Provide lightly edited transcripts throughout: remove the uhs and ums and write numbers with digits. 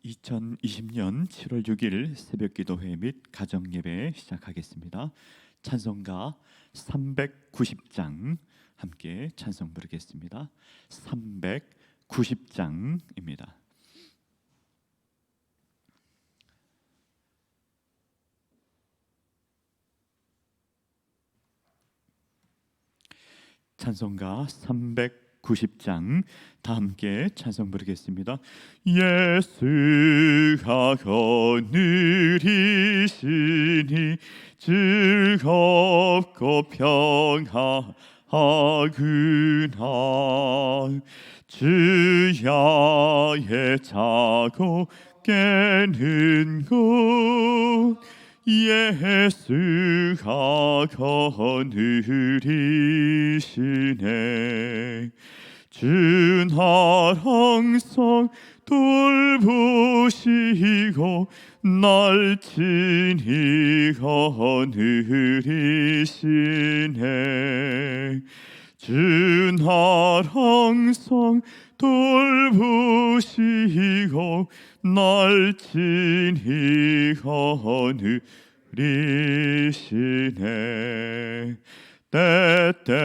2020년 7월 6일 새벽기도회 및 가정예배 시작하겠습니다. 찬송가 390장 함께 찬송 부르겠습니다. 390장입니다. 찬송가 390장 다 함께 찬송 부르겠습니다. 예수가 거느리시니 즐겁고 평화하구나. 주야의 자고 깨는 곳 예수가 거느리시네. 주 날 항상 돌보시고 날 친히 거느리시네. 주 날 항상 돌보시고 날 친히 거느리시네. 때때로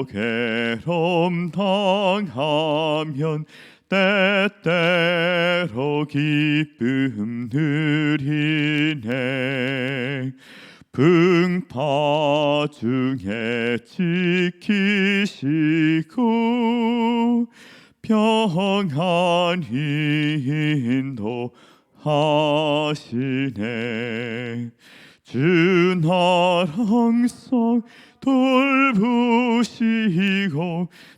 괴로움 당하면 때때로 기쁨 누리네. 풍파 중에 지키시고 평안히 인도하시네. 주 날 항상 돌보시고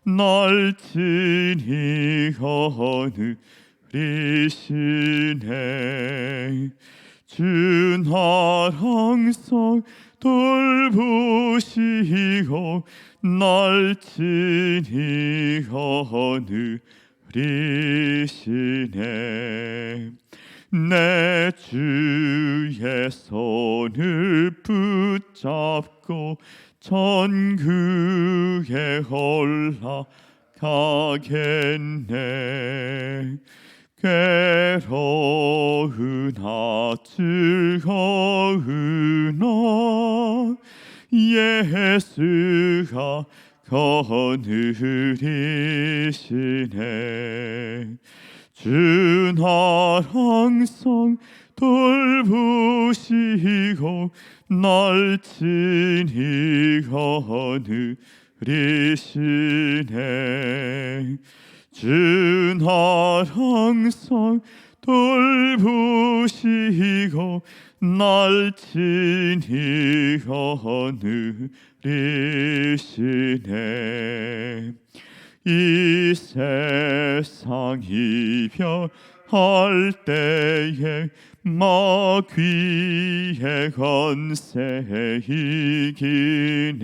날 친히 거느리시네. 주 날 항상 돌보시고 날 친히 거느리시네. 내 주의 손을 붙잡고 천국에 올라가겠네. 괴로우나 즐거우나 예수가 거느리시네. 주 날 항상 돌보시고 날 친히 거느리시네. 주 날 항상 돌보시고 날 친히 거느리시네. 이 세상 이별할 때에 마귀의 권세 이기네.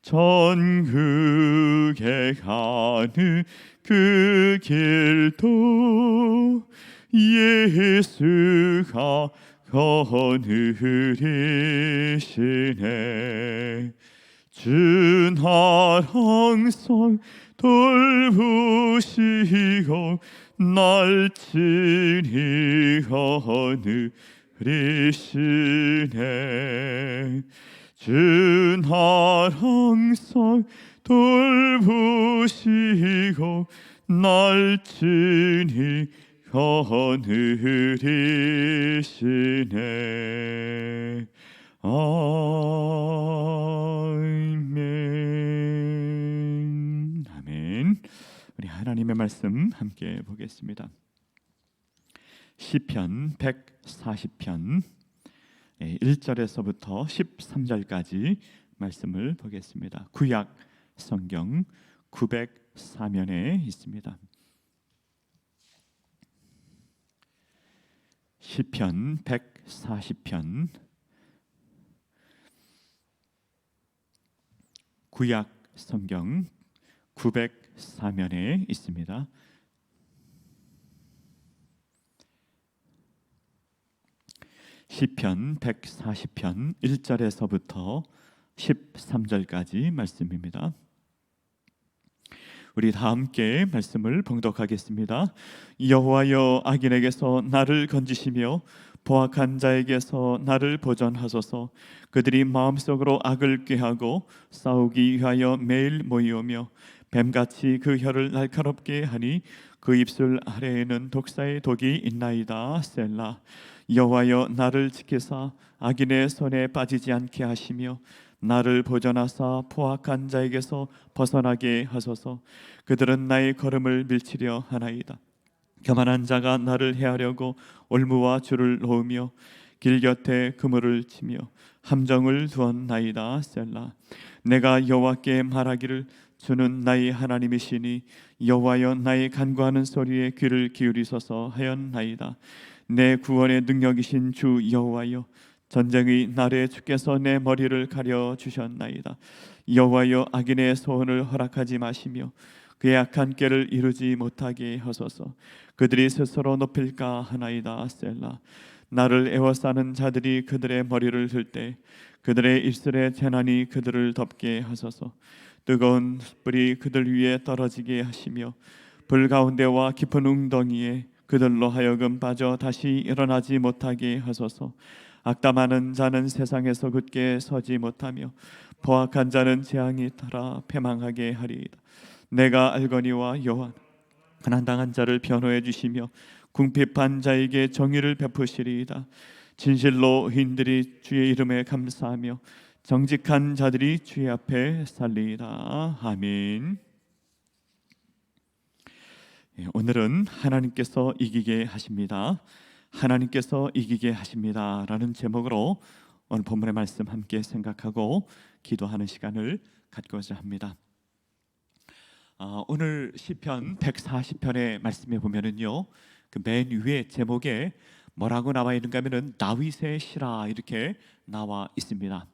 천국에 가는 그 길도 예수가 거느리시네. 주 날 항상 돌보시고 날 친히 거느리시네. 주 날 항상 돌보시고 날 친히 거느리시네. 아멘. 아멘. 우리 하나님의 말씀 함께 보겠습니다. 시편 140편 1절에서부터 13절까지 말씀을 보겠습니다. 구약 성경 904면에 있습니다. 시편 140편 구약 성경 904면에 있습니다. 시편 140편 1절에서부터 13절까지 말씀입니다. 우리 다 함께 말씀을 봉독하겠습니다. 여호와여, 악인에게서 나를 건지시며 포악한 자에게서 나를 보전하소서. 그들이 마음속으로 악을 꾀하고 싸우기 위하여 매일 모이오며 뱀같이 그 혀를 날카롭게 하니 그 입술 아래에는 독사의 독이 있나이다. 셀라. 여호와여, 나를 지키사 악인의 손에 빠지지 않게 하시며 나를 보전하사 포악한 자에게서 벗어나게 하소서. 그들은 나의 걸음을 밀치려 하나이다. 교만한 자가 나를 해하려고 올무와 줄을 놓으며 길 곁에 그물을 치며 함정을 두었나이다. 셀라. 내가 여호와께 말하기를 주는 나의 하나님이시니 여호와여, 나의 간구하는 소리에 귀를 기울이소서 하였나이다. 내 구원의 능력이신 주 여호와여, 전쟁의 날에 주께서 내 머리를 가려 주셨나이다. 여호와여, 악인의 소원을 허락하지 마시며 그의 악한 꾀를 이루지 못하게 하소서. 그들이 스스로 높일까 하나이다. 셀라. 나를 애워싸는 자들이 그들의 머리를 들 때 그들의 입술에 재난이 그들을 덮게 하소서. 뜨거운 숯불이 그들 위에 떨어지게 하시며 불 가운데와 깊은 웅덩이에 그들로 하여금 빠져 다시 일어나지 못하게 하소서. 악담하는 자는 세상에서 굳게 서지 못하며 포악한 자는 재앙이 따라 패망하게 하리이다. 내가 알거니와 여호와 가난당한 자를 변호해 주시며 궁핍한 자에게 정의를 베푸시리이다. 진실로 의인들이 주의 이름에 감사하며 정직한 자들이 주의 앞에 살리이다. 아멘. 오늘은 하나님께서 이기게 하십니다. 하나님께서 이기게 하십니다 라는 제목으로 오늘 본문의 말씀 함께 생각하고 기도하는 시간을 갖고자 합니다. 오늘 시편 140편의 말씀에 보면은요, 그 맨 위에 제목에 뭐라고 나와 있는가 하면은 다윗의 시라 이렇게 나와 있습니다.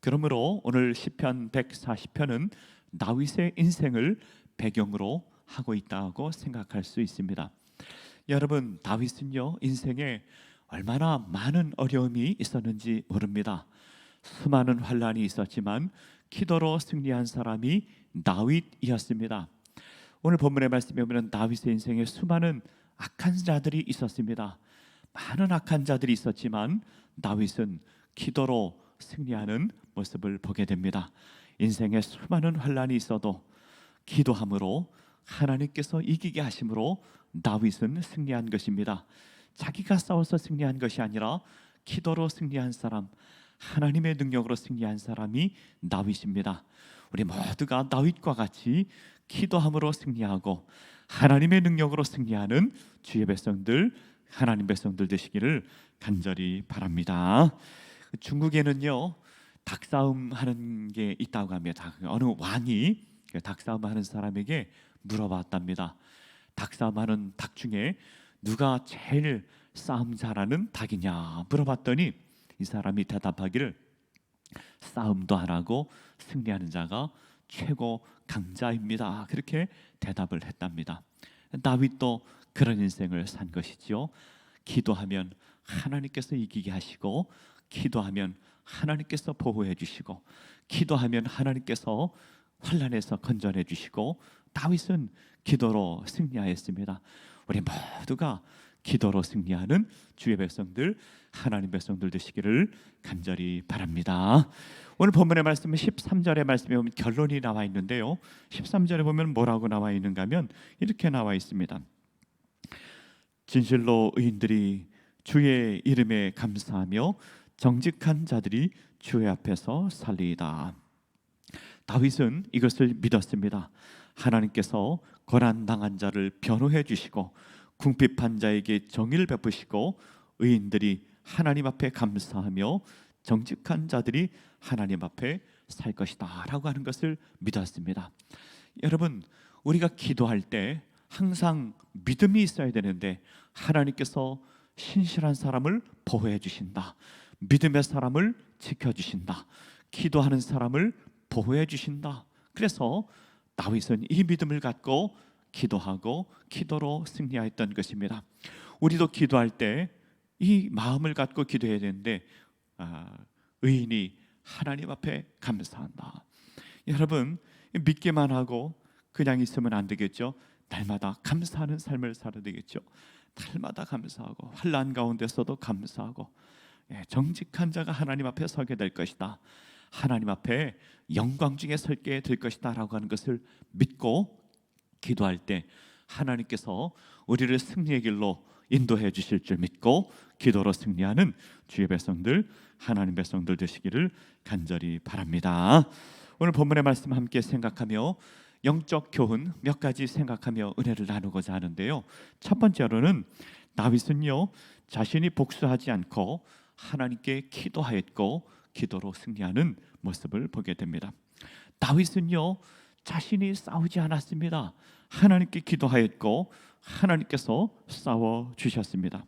그러므로 오늘 시편 140편은 다윗의 인생을 배경으로 하고 있다고 생각할 수 있습니다. 여러분, 다윗은요, 인생에 얼마나 많은 어려움이 있었는지 모릅니다. 수많은 환난이 있었지만 기도로 승리한 사람이 다윗이었습니다. 오늘 본문의 말씀에 보면 다윗의 인생에 수많은 악한 자들이 있었습니다. 많은 악한 자들이 있었지만 다윗은 기도로 승리하는 모습을 보게 됩니다. 인생에 수많은 환난이 있어도 기도함으로 하나님께서 이기게 하심으로 다윗은 승리한 것입니다. 자기가 싸워서 승리한 것이 아니라 기도로 승리한 사람, 하나님의 능력으로 승리한 사람이 다윗입니다. 우리 모두가 다윗과 같이 기도함으로 승리하고 하나님의 능력으로 승리하는 주의 백성들, 하나님 백성들 되시기를 간절히 바랍니다. 중국에는요, 닭싸움 하는 게 있다고 합니다. 어느 왕이 닭싸움 하는 사람에게 물어봤답니다. 닭싸움 하는 닭 중에 누가 제일 싸움 잘하는 닭이냐 물어봤더니 이 사람이 대답하기를 싸움도 안 하고 승리하는 자가 최고 강자입니다. 그렇게 대답을 했답니다. 다윗도 그런 인생을 산 것이지요. 기도하면 하나님께서 이기게 하시고, 기도하면 하나님께서 보호해 주시고, 기도하면 하나님께서 환난에서 건져내 주시고, 다윗은 기도로 승리하였습니다. 우리 모두가 기도로 승리하는 주의 백성들, 하나님 백성들 되시기를 간절히 바랍니다. 오늘 본문의 말씀은 13절의 말씀에 보면 결론이 나와 있는데요, 13절에 보면 뭐라고 나와 있는가 하면 이렇게 나와 있습니다. 진실로 의인들이 주의 이름에 감사하며 정직한 자들이 주의 앞에서 살리이다. 다윗은 이것을 믿었습니다. 하나님께서 고난당한 자를 변호해 주시고 궁핍한 자에게 정의를 베푸시고 의인들이 하나님 앞에 감사하며 정직한 자들이 하나님 앞에 살 것이다 라고 하는 것을 믿었습니다. 여러분, 우리가 기도할 때 항상 믿음이 있어야 되는데 하나님께서 신실한 사람을 보호해 주신다, 믿음의 사람을 지켜주신다, 기도하는 사람을 보호해 주신다. 그래서 다윗은 이 믿음을 갖고 기도하고 기도로 승리하였던 것입니다. 우리도 기도할 때 이 마음을 갖고 기도해야 되는데 의인이 하나님 앞에 감사한다. 여러분, 믿기만 하고 그냥 있으면 안 되겠죠. 날마다 감사하는 삶을 살아야 되겠죠. 날마다 감사하고 환난 가운데서도 감사하고, 정직한 자가 하나님 앞에 서게 될 것이다. 하나님 앞에 영광 중에 설게 될 것이다 라고 하는 것을 믿고 기도할 때 하나님께서 우리를 승리의 길로 인도해 주실 줄 믿고 기도로 승리하는 주의 백성들, 하나님 백성들 되시기를 간절히 바랍니다. 오늘 본문의 말씀 함께 생각하며 영적 교훈 몇 가지 생각하며 은혜를 나누고자 하는데요. 첫 번째로는 다윗은요, 자신이 복수하지 않고 하나님께 기도하였고 기도로 승리하는 모습을 보게 됩니다. 다윗은요, 자신이 싸우지 않았습니다. 하나님께 기도하였고 하나님께서 싸워 주셨습니다.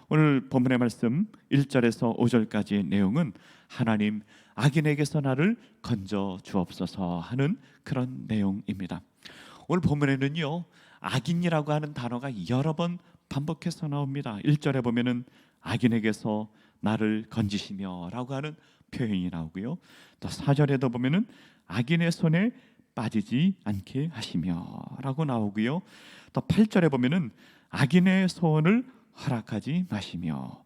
오늘 본문의 말씀 1절에서 5절까지의 내용은 하나님, 악인에게서 나를 건져 주옵소서 하는 그런 내용입니다. 오늘 본문에는요, 악인이라고 하는 단어가 여러 번 반복해서 나옵니다. 1절에 보면은 악인에게서 나를 건지시며 라고 하는 표현이 나오고요, 또 4절에도 보면은 악인의 손에 빠지지 않게 하시며 라고 나오고요, 또 8절에 보면은 악인의 소원을 허락하지 마시며,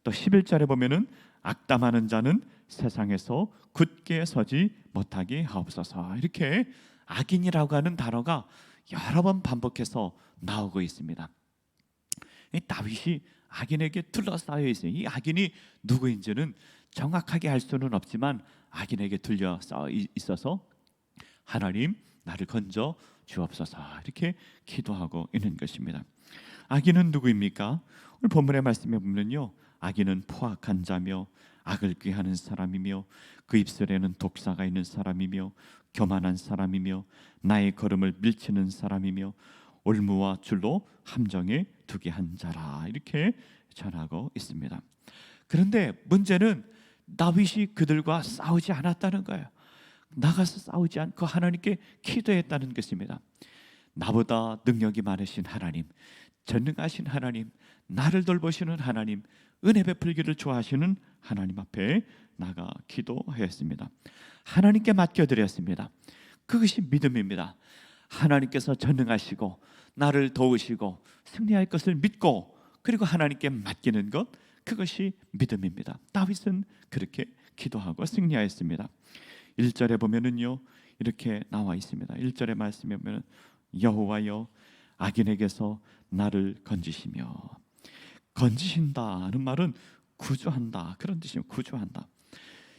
또 11절에 보면은 악담하는 자는 세상에서 굳게 서지 못하게 하옵소서. 이렇게 악인이라고 하는 단어가 여러 번 반복해서 나오고 있습니다. 이 다윗이 악인에게 둘러싸여 있어요. 이 악인이 누구인지는 정확하게 알 수는 없지만 악인에게 둘러싸여 있어서 하나님, 나를 건져 주옵소서 이렇게 기도하고 있는 것입니다. 악인은 누구입니까? 오늘 본문의 말씀에 보면요, 악인은 포악한 자며 악을 꾀하는 사람이며 그 입술에는 독사가 있는 사람이며 교만한 사람이며 나의 걸음을 밀치는 사람이며 올무와 줄로 함정에 두게 한 자라 이렇게 전하고 있습니다. 그런데 문제는 다윗이 그들과 싸우지 않았다는 거예요. 나가서 싸우지 않고 하나님께 기도했다는 것입니다. 나보다 능력이 많으신 하나님, 전능하신 하나님, 나를 돌보시는 하나님, 은혜 베풀기를 좋아하시는 하나님 앞에 나가 기도하였습니다. 하나님께 맡겨드렸습니다. 그것이 믿음입니다. 하나님께서 전능하시고 나를 도우시고 승리할 것을 믿고 그리고 하나님께 맡기는 것, 그것이 믿음입니다. 다윗은 그렇게 기도하고 승리하였습니다. 1절에 보면은요, 이렇게 나와 있습니다. 1절의 말씀에 보면 여호와여, 악인에게서 나를 건지시며, 건지신다는 말은 구조한다 그런 뜻이에요. 구조한다.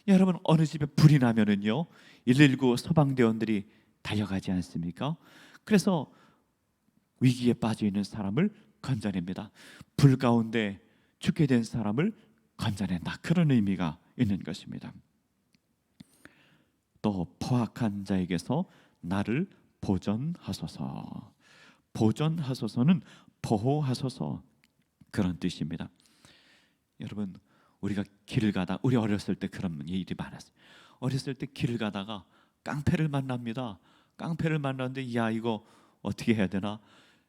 여러분, 어느 집에 불이 나면은요 119 소방대원들이 달려가지 않습니까? 그래서 위기에 빠져 있는 사람을 건져냅니다. 불 가운데 죽게 된 사람을 건져낸다, 그런 의미가 있는 것입니다. 또 포악한 자에게서 나를 보전하소서. 보전하소서는 보호하소서 그런 뜻입니다. 여러분, 우리가 길을 가다, 우리 어렸을 때 그런 일이 많았어요. 어렸을 때 길을 가다가 깡패를 만납니다. 깡패를 만났는데 야, 이거 어떻게 해야 되나?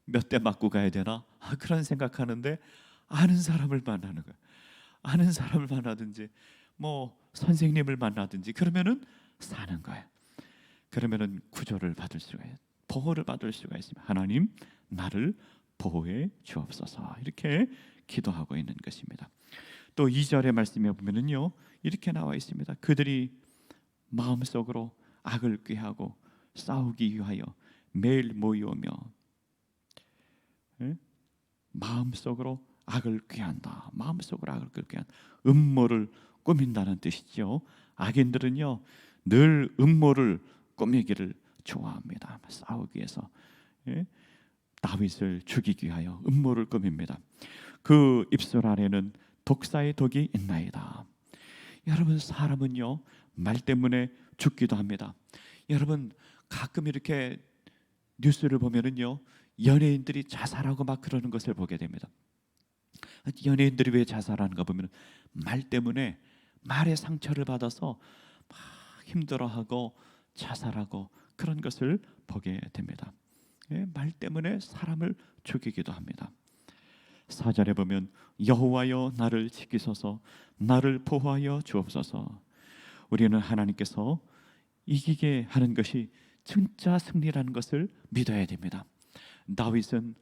몇 대 맞고 가야 되나? 그런 생각하는데 아는 사람을 만나는 거예요. 아는 사람을 만나든지 뭐 선생님을 만나든지 그러면은 사는 거예요. 그러면은 구조를 받을 수가 있어요. 보호를 받을 수가 있습니다. 하나님, 나를 보호해 주옵소서 이렇게 기도하고 있는 것입니다. 또 2절의 말씀에 보면은요, 이렇게 나와 있습니다. 그들이 마음속으로 악을 꾀하고 싸우기 위하여 매일 모이오며, 마음속으로 악을 꾀한다. 마음속으로 악을 꾀한다. 음모를 꾸민다는 뜻이죠. 악인들은요 늘 음모를 꾸미기를 좋아합니다. 싸우기 위해서, 다윗을 죽이기 위하여 음모를 꾸밉니다. 그 입술 안에는 독사의 독이 있나이다. 여러분, 사람은요 말 때문에 죽기도 합니다. 여러분, 가끔 이렇게 뉴스를 보면은요 연예인들이 자살하고 막 그러는 것을 보게 됩니다. 연예인들이 왜 자살하는가 보면 말 때문에, 말의 상처를 받아서 막 힘들어하고 자살하고 그런 것을 보게 됩니다. 말 때문에 사람을 죽이기도 합니다. 4절에 보면 여호와여, 나를 지키소서, 나를 보호하여 주옵소서. 우리는 하나님께서 이기게 하는 것이 진짜 승리라는 것을 믿어야 됩니다. 다윗은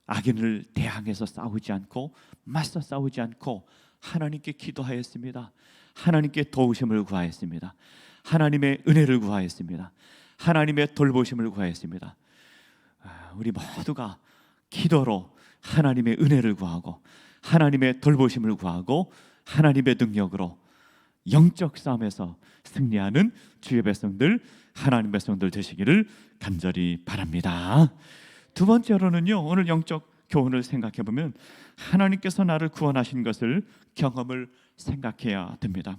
악인을 대항해서 싸우지 않고 맞서 싸우지 않고 하나님께 기도하였습니다. 하나님께 도우심을 구하였습니다. 하나님의 은혜를 구하였습니다. 하나님의 돌보심을 구하였습니다. 우리 모두가 기도로 하나님의 은혜를 구하고 하나님의 돌보심을 구하고 하나님의 능력으로 영적 싸움에서 승리하는 주의 백성들, 하나님 백성들 되시기를 간절히 바랍니다. 두 번째로는요, 오늘 영적 교훈을 생각해 보면 하나님께서 나를 구원하신 것을 경험을 생각해야 됩니다.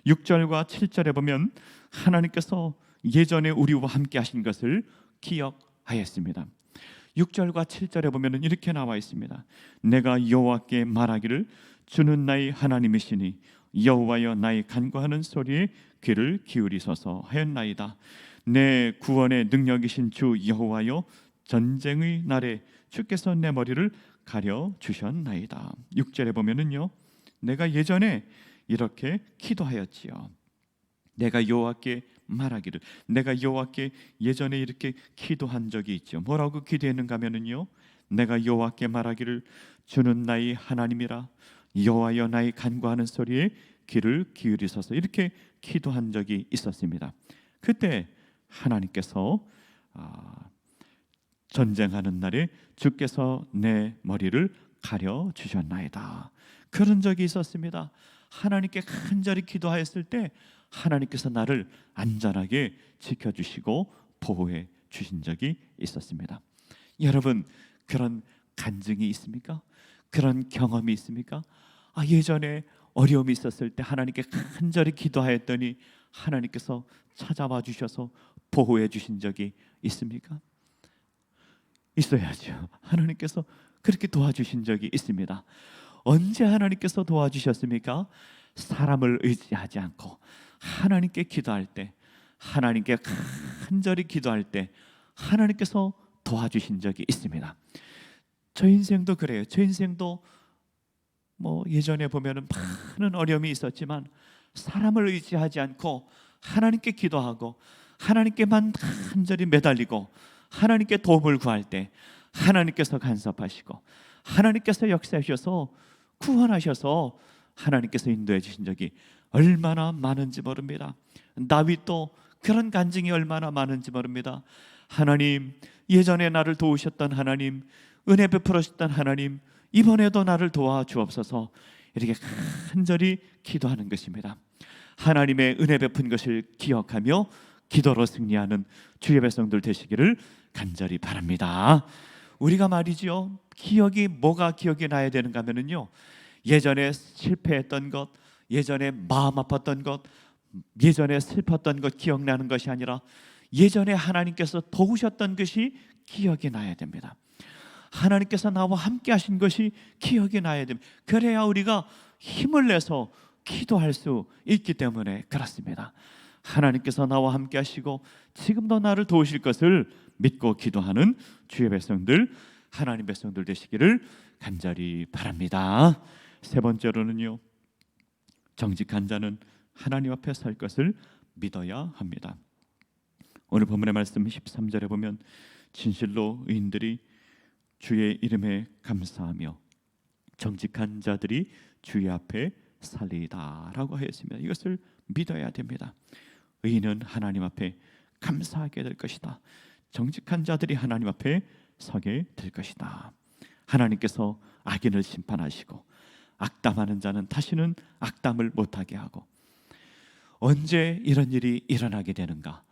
6절과 7절에 보면 하나님께서 예전에 우리와 함께 하신 것을 기억하였습니다. 6절과 7절에 보면 이렇게 나와 있습니다. 내가 여호와께 말하기를 주는 나의 하나님이시니 여호와여 나의 간구하는 소리에 귀를 기울이소서 하였나이다. 내 구원의 능력이신 주 여호와여 전쟁의 날에 주께서 내 머리를 가려 주셨나이다. 6절에 보면은요, 내가 예전에 이렇게 기도하였지요. 내가 여호와께 말하기를, 내가 여호와께 예전에 이렇게 기도한 적이 있죠. 뭐라고 기도했는가 하면은요, 내가 여호와께 말하기를 주는 나의 하나님이라 여호와여 나의 간구하는 소리에 귀를 기울이소서, 이렇게 기도한 적이 있었습니다. 그때 하나님께서 전쟁하는 날에 주께서 내 머리를 가려 주셨나이다, 그런 적이 있었습니다. 하나님께 간절히 기도하였을 때 하나님께서 나를 안전하게 지켜주시고 보호해 주신 적이 있었습니다. 여러분, 그런 간증이 있습니까? 그런 경험이 있습니까? 예전에 어려움이 있었을 때 하나님께 간절히 기도하였더니 하나님께서 찾아와 주셔서 보호해 주신 적이 있습니까? 있어야죠. 하나님께서 그렇게 도와주신 적이 있습니다. 언제 하나님께서 도와주셨습니까? 사람을 의지하지 않고 하나님께 기도할 때, 하나님께 간절히 기도할 때 하나님께서 도와주신 적이 있습니다. 저 인생도 그래요. 저 인생도 예전에 보면은 많은 어려움이 있었지만 사람을 의지하지 않고 하나님께 기도하고 하나님께만 간절히 매달리고 하나님께 도움을 구할 때 하나님께서 간섭하시고 하나님께서 역사하셔서 구원하셔서 하나님께서 인도해 주신 적이 얼마나 많은지 모릅니다. 다윗도 그런 간증이 얼마나 많은지 모릅니다. 하나님, 예전에 나를 도우셨던 하나님, 은혜 베풀으셨던 하나님, 이번에도 나를 도와주옵소서, 이렇게 간절히 기도하는 것입니다. 하나님의 은혜 베푼 것을 기억하며 기도로 승리하는 주의 백성들 되시기를 간절히 바랍니다. 우리가 말이죠, 뭐가 기억이 나야 되는가 하면요, 예전에 실패했던 것, 예전에 마음 아팠던 것, 예전에 슬펐던 것 기억나는 것이 아니라 예전에 하나님께서 도우셨던 것이 기억이 나야 됩니다. 하나님께서 나와 함께 하신 것이 기억이 나야 됩니다. 그래야 우리가 힘을 내서 기도할 수 있기 때문에 그렇습니다. 하나님께서 나와 함께 하시고 지금도 나를 도우실 것을 믿고 기도하는 주의 백성들, 하나님 백성들 되시기를 간절히 바랍니다. 세 번째로는요, 정직한 자는 하나님 앞에 설 것을 믿어야 합니다. 오늘 본문의 말씀 13절에 보면 진실로 의인들이 주의 이름에 감사하며 정직한 자들이 주의 앞에 살리이다라고 하였습니다. 이것을 믿어야 됩니다. 의인은 하나님 앞에 감사하게 될 것이다. 정직한 자들이 하나님 앞에 서게 될 것이다. 하나님께서 악인을 심판하시고 악담하는 자는 다시는 악담을 못하게 하고, 언제 이런 일이 일어나게 되는가?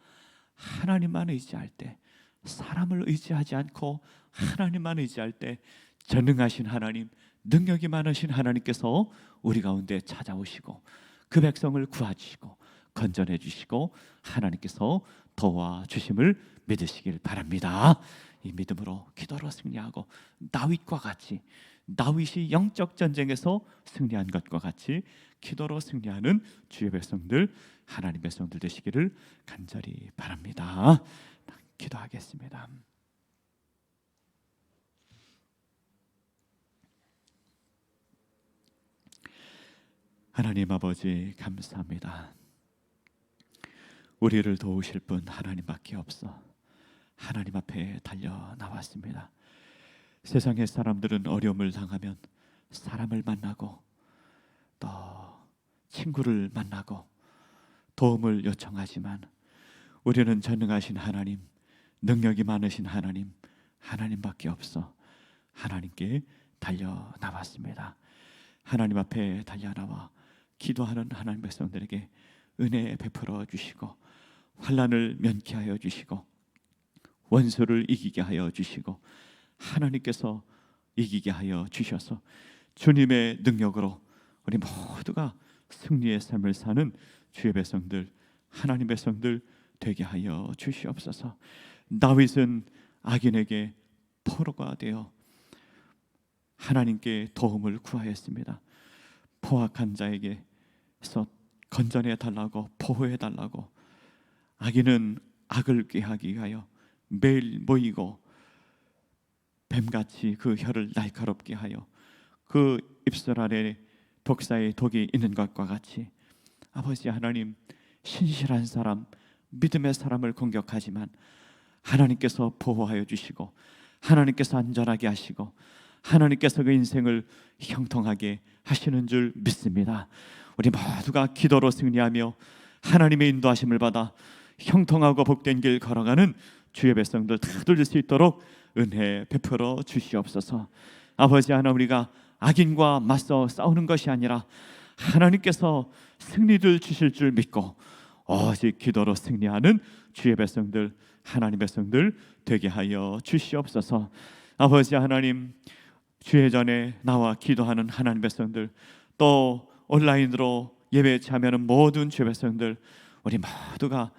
하나님만 의지할 때, 사람을 의지하지 않고 하나님만 의지할 때 전능하신 하나님, 능력이 많으신 하나님께서 우리 가운데 찾아오시고 그 백성을 구하주시고 건전해 주시고 하나님께서 도와주심을 믿으시길 바랍니다. 이 믿음으로 기도로 승리하고 다윗과 같이, 다윗이 영적 전쟁에서 승리한 것과 같이 기도로 승리하는 주의 백성들, 하나님 백성들 되시기를 간절히 바랍니다. 기도하겠습니다. 하나님 아버지, 감사합니다. 우리를 도우실 분 하나님밖에 없어 하나님 앞에 달려 나왔습니다. 세상의 사람들은 어려움을 당하면 사람을 만나고 또 친구를 만나고 도움을 요청하지만 우리는 전능하신 하나님, 능력이 많으신 하나님, 하나님밖에 없어 하나님께 달려 나왔습니다. 하나님 앞에 달려 나와 기도하는 하나님 백성들에게 은혜 베풀어 주시고 환난을 면케하여 주시고 원수를 이기게 하여 주시고 하나님께서 이기게 하여 주셔서 주님의 능력으로 우리 모두가 승리의 삶을 사는 주의 백성들, 하나님 백성들 되게 하여 주시옵소서. 다윗은 악인에게 포로가 되어 하나님께 도움을 구하였습니다. 포악한 자에게서 건전해 달라고, 보호해 달라고. 악인은 악을 꾀하기 위하여 매일 모이고 뱀같이 그 혀를 날카롭게 하여 그 입술 아래 독사의 독이 있는 것과 같이 아버지 하나님, 신실한 사람, 믿음의 사람을 공격하지만 하나님께서 보호하여 주시고 하나님께서 안전하게 하시고 하나님께서 그 인생을 형통하게 하시는 줄 믿습니다. 우리 모두가 기도로 승리하며 하나님의 인도하심을 받아 형통하고 복된 길 걸어가는 주의 백성들 다 될 수 있도록 은혜 베풀어 주시옵소서. 아버지 하나님, 우리가 악인과 맞서 싸우는 것이 아니라 하나님께서 승리를 주실 줄 믿고 오직 기도로 승리하는 주의 백성들, 하나님 백성들 되게 하여 주시옵소서. 아버지 하나님, 주의 전에 나와 기도하는 하나님 백성들, 또 온라인으로 예배 참여하는 모든 주의 백성들, 우리 모두가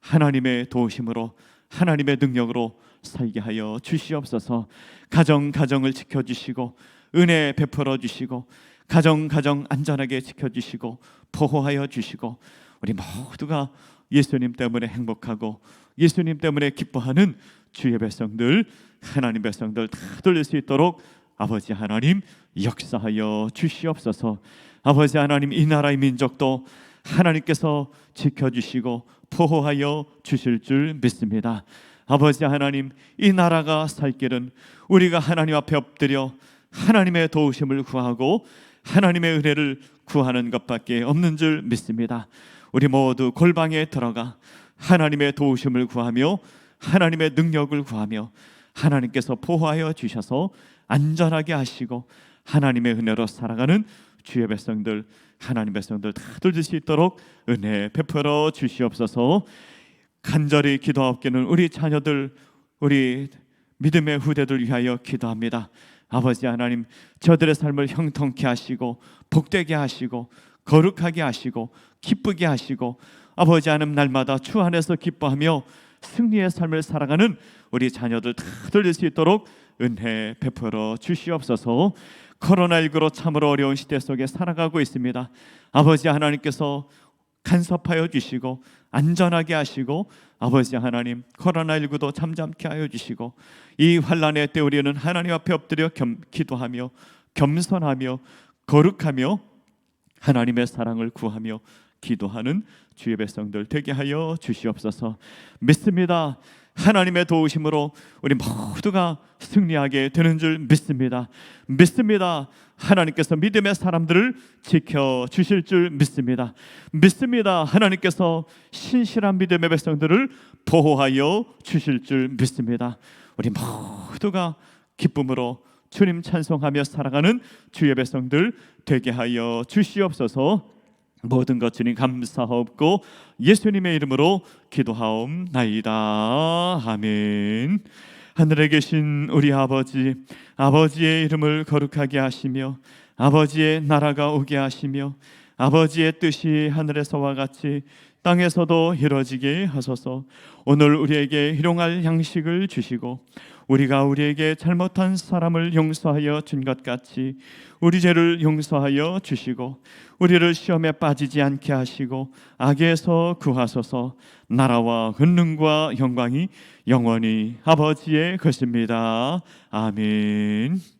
하나님의 도우심으로 하나님의 능력으로 살게 하여 주시옵소서. 가정을 지켜주시고 은혜 베풀어 주시고 가정 안전하게 지켜주시고 보호하여 주시고 우리 모두가 예수님 때문에 행복하고 예수님 때문에 기뻐하는 주의 백성들, 하나님 백성들 다 돌릴 수 있도록 아버지 하나님 역사하여 주시옵소서. 아버지 하나님, 이 나라의 민족도 하나님께서 지켜주시고 보호하여 주실 줄 믿습니다. 아버지 하나님, 이 나라가 살 길은 우리가 하나님 앞에 엎드려 하나님의 도우심을 구하고 하나님의 은혜를 구하는 것밖에 없는 줄 믿습니다. 우리 모두 골방에 들어가 하나님의 도우심을 구하며 하나님의 능력을 구하며 하나님께서 보호하여 주셔서 안전하게 하시고 하나님의 은혜로 살아가는 주의 백성들, 하나님 백성들 다 될 수 있도록 은혜 베풀어 주시옵소서. 간절히 기도하옵기는 우리 자녀들, 우리 믿음의 후대들 위하여 기도합니다. 아버지 하나님, 저들의 삶을 형통케 하시고 복되게 하시고 거룩하게 하시고 기쁘게 하시고 아버지 하나님, 날마다 주 안에서 기뻐하며 승리의 삶을 살아가는 우리 자녀들 다 될 수 있도록 은혜 베풀어 주시옵소서. 코로나19로 참으로 어려운 시대 속에 살아가고 있습니다. 아버지 하나님께서 간섭하여 주시고 안전하게 하시고 아버지 하나님, 코로나19도 잠잠케 하여 주시고 이 환난의 때 우리는 하나님 앞에 엎드려 기도하며 겸손하며 거룩하며 하나님의 사랑을 구하며 기도하는 주의 백성들 되게 하여 주시옵소서. 믿습니다. 하나님의 도우심으로 우리 모두가 승리하게 되는 줄 믿습니다. 믿습니다. 하나님께서 믿음의 사람들을 지켜주실 줄 믿습니다. 믿습니다. 하나님께서 신실한 믿음의 백성들을 보호하여 주실 줄 믿습니다. 우리 모두가 기쁨으로 주님 찬송하며 살아가는 주의 백성들 되게 하여 주시옵소서. 모든 것 주님 감사하옵고 예수님의 이름으로 기도하옵나이다. 아멘. 하늘에 계신 우리 아버지, 아버지의 이름을 거룩하게 하시며 아버지의 나라가 오게 하시며 아버지의 뜻이 하늘에서와 같이 땅에서도 이루어지게 하소서. 오늘 우리에게 일용할 양식을 주시고 우리가 우리에게 잘못한 사람을 용서하여 준 것 같이 우리 죄를 용서하여 주시고 우리를 시험에 빠지지 않게 하시고 악에서 구하소서. 나라와 권능과 영광이 영원히 아버지의 것입니다. 아멘.